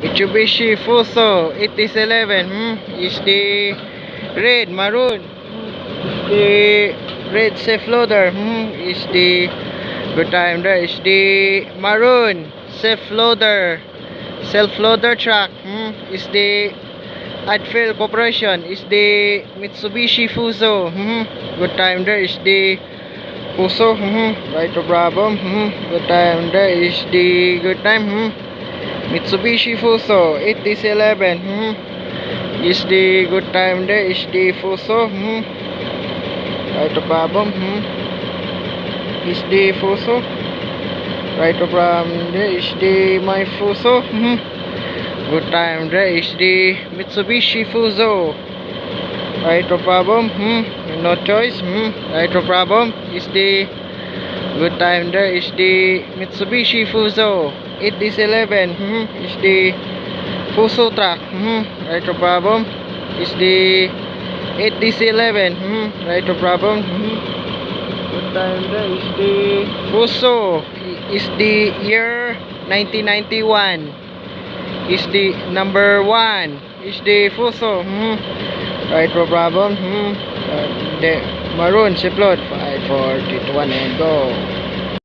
Mitsubishi Fuso 8011 is the red maroon. The red self loader is the good time there is the maroon self loader truck is the Adfield Corporation is the Mitsubishi Fuso. Good time there is the Fuso. Right to Bravo. Good time there is the good time. Mitsubishi Fuso 8011 is the good time there is the Fuso. Right to Bravo. Is the Fuso. Right to Bravo there is the my Fuso. Good time there is the Mitsubishi Fuso. Right to problem, no choice. Right to problem is the good time there is the Mitsubishi Fuso 8011 is the Fuso truck. Right to problem is the 8011 right to problem. Good time there is the Fuso is the year 1991 is the number 1 is the Fuso. Right for problem. The maroon Zipload 5, 4, 3, 2, 1 and go.